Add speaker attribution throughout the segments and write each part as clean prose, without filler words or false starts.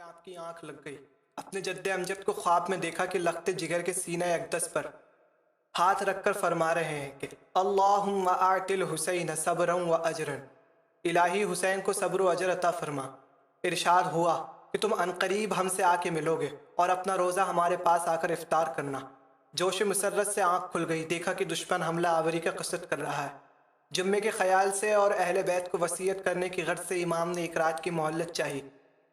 Speaker 1: آپ کی آنکھ لگ گئی۔ اپنے جد امجد کو خواب میں دیکھا کہ لخت جگر کے سینہ اقدس پر ہاتھ رکھ کر فرما رہے ہیں کہ اللہم اعط الحسین صبرا و اجرا، الہی حسین کو صبر و اجر عطا فرما۔ ارشاد ہوا کہ تم عنقریب ہم سے آ کے ملو گے اور اپنا روزہ ہمارے پاس آ کر افطار کرنا۔ جوش مسرت سے آنکھ کھل گئی، دیکھا کہ دشمن حملہ آوری کا قصد کر رہا ہے۔ جمعے کے خیال سے اور اہل بیت کو وصیت کرنے کی غرض سے امام نے ایک رات کی مہلت چاہی،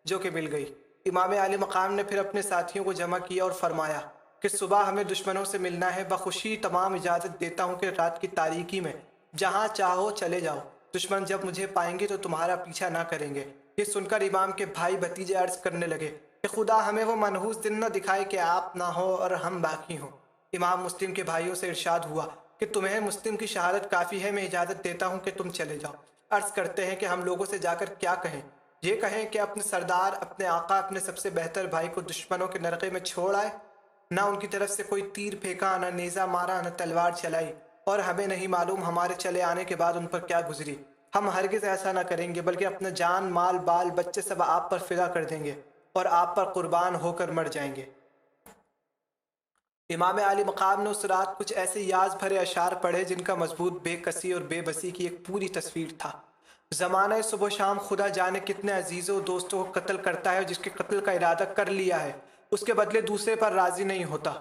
Speaker 1: جو کہ مل گئی۔ امام عالی مقام نے پھر اپنے ساتھیوں کو جمع کیا اور فرمایا کہ صبح ہمیں دشمنوں سے ملنا ہے، بخوشی تمام اجازت دیتا ہوں کہ رات کی تاریکی میں جہاں چاہو چلے جاؤ، دشمن جب مجھے پائیں گے تو تمہارا پیچھا نہ کریں گے۔ یہ سن کر امام کے بھائی بھتیجے عرض کرنے لگے کہ خدا ہمیں وہ منحوس دن نہ دکھائے کہ آپ نہ ہو اور ہم باقی ہوں۔ امام مسلم کے بھائیوں سے ارشاد ہوا کہ تمہیں مسلم کی شہادت کافی ہے، میں اجازت دیتا ہوں کہ تم چلے جاؤ۔ عرض کرتے ہیں کہ ہم لوگوں سے جا کر کیا کہیں؟ یہ کہیں کہ اپنے سردار، اپنے آقا، اپنے سب سے بہتر بھائی کو دشمنوں کے نرقے میں چھوڑ آئے، نہ ان کی طرف سے کوئی تیر پھینکا، نہ نیزہ مارا، نہ تلوار چلائی، اور ہمیں نہیں معلوم ہمارے چلے آنے کے بعد ان پر کیا گزری۔ ہم ہرگز ایسا نہ کریں گے، بلکہ اپنا جان، مال، بال، بچے سب آپ پر فدا کر دیں گے اور آپ پر قربان ہو کر مر جائیں گے۔ امام عالی مقام نے اس رات کچھ ایسے یاز بھرے اشعار پڑھے جن کا مضبوط بے کسی اور بے بسی کی ایک پوری تصویر تھا۔ زمانہ صبح و شام خدا جانے کتنے عزیزوں دوستوں کو قتل کرتا ہے، اور جس کے قتل کا ارادہ کر لیا ہے اس کے بدلے دوسرے پر راضی نہیں ہوتا۔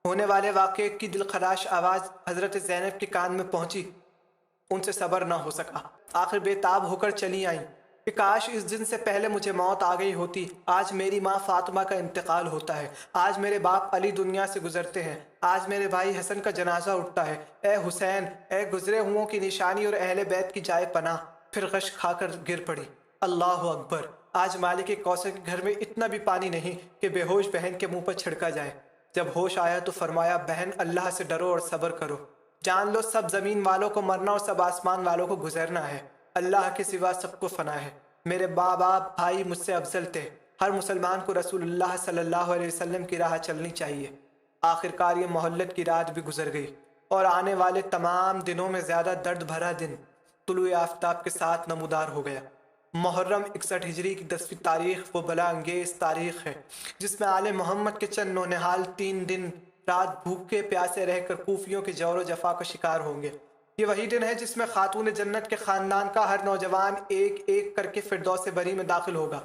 Speaker 1: ہونے والے واقعے کی دلخراش آواز حضرت زینب کے کان میں پہنچی، ان سے صبر نہ ہو سکا، آخر بے تاب ہو کر چلی آئیں کہ کاش اس دن سے پہلے مجھے موت آ گئی ہوتی۔ آج میری ماں فاطمہ کا انتقال ہوتا ہے، آج میرے باپ علی دنیا سے گزرتے ہیں، آج میرے بھائی حسن کا جنازہ اٹھتا ہے۔ اے حسین، اے گزرے ہوں کی نشانی اور اہل بیت کی جائے پناہ، پھر غش کھا کر گر پڑی۔ اللہ اکبر! آج مالک کوثر کے گھر میں اتنا بھی پانی نہیں کہ بے ہوش بہن کے منہ پر چھڑکا جائے۔ جب ہوش آیا تو فرمایا بہن اللہ سے ڈرو اور صبر کرو، جان لو سب زمین والوں کو مرنا اور سب آسمان والوں کو گزرنا ہے، اللہ کے سوا سب کو فنا ہے۔ میرے باپ بھائی مجھ سے افضل تھے، ہر مسلمان کو رسول اللہ صلی اللہ علیہ وسلم کی راہ چلنی چاہیے۔ آخرکار یہ مہلت کی رات بھی گزر گئی اور آنے والے تمام دنوں میں زیادہ درد بھرا دن طلوع آفتاب کے ساتھ نمودار ہو گیا۔ محرم 61 ہجری کی 10ویں تاریخ وہ بلا انگیز تاریخ ہے جس میں آل محمد کے چند نونہال 3 دن رات بھوکے پیاسے رہ کر کوفیوں کے جور و جفا کا شکار ہوں گے۔ یہ وہی دن ہے جس میں خاتون جنت کے خاندان کا ہر نوجوان ایک ایک کر کے فردوس بری میں داخل ہوگا۔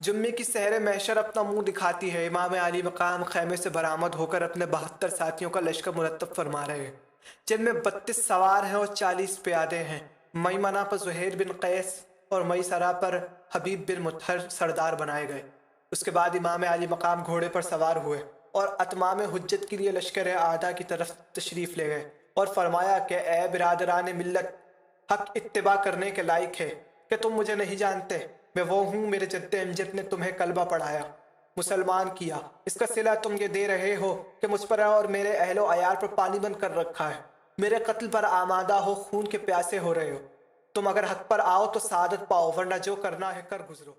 Speaker 1: جمعے کی سحر محشر اپنا منہ دکھاتی ہے۔ امام علی مقام خیمے سے برآمد ہو کر اپنے 72 ساتھیوں کا لشکر مرتب فرما رہے ہیں، جن میں 32 سوار ہیں اور 40 پیادے ہیں۔ میمنہ پر زہیر بن قیس اور میسرہ پر حبیب بن مطہر سردار بنائے گئے۔ اس کے بعد امام علی مقام گھوڑے پر سوار ہوئے اور اتمام حجت کے لیے لشکر اعداء کی طرف تشریف لے گئے اور فرمایا کہ اے برادران ملت، حق اتباع کرنے کے لائق ہے کہ تم مجھے نہیں جانتے، میں وہ ہوں میرے جد امجد نے تمہیں کلمہ پڑھایا، مسلمان کیا، اس کا صلہ تم یہ دے رہے ہو کہ مجھ پر اور میرے اہل و عیال پر پانی بند کر رکھا ہے، میرے قتل پر آمادہ ہو، خون کے پیاسے ہو رہے ہو۔ تم اگر حق پر آؤ تو سعادت پاؤ، ورنہ جو کرنا ہے کر گزرو۔